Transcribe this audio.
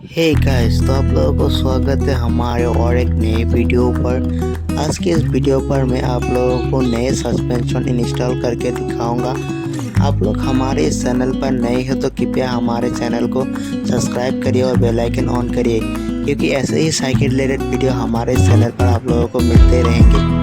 Hey guys, तो आप लोगों को स्वागत है हमारे और एक नए वीडियो पर। आज के इस वीडियो पर मैं आप लोगों को नए सस्पेंशन इंस्टॉल करके दिखाऊंगा। आप लोग हमारे इस चैनल पर नए हो तो कृपया हमारे चैनल को सब्सक्राइब करिए और बेल आइकन ऑन करिए, क्योंकि ऐसे ही साइकिल रिलेटेड वीडियो हमारे चैनल पर आप लोगों को मिलते रहेंगे।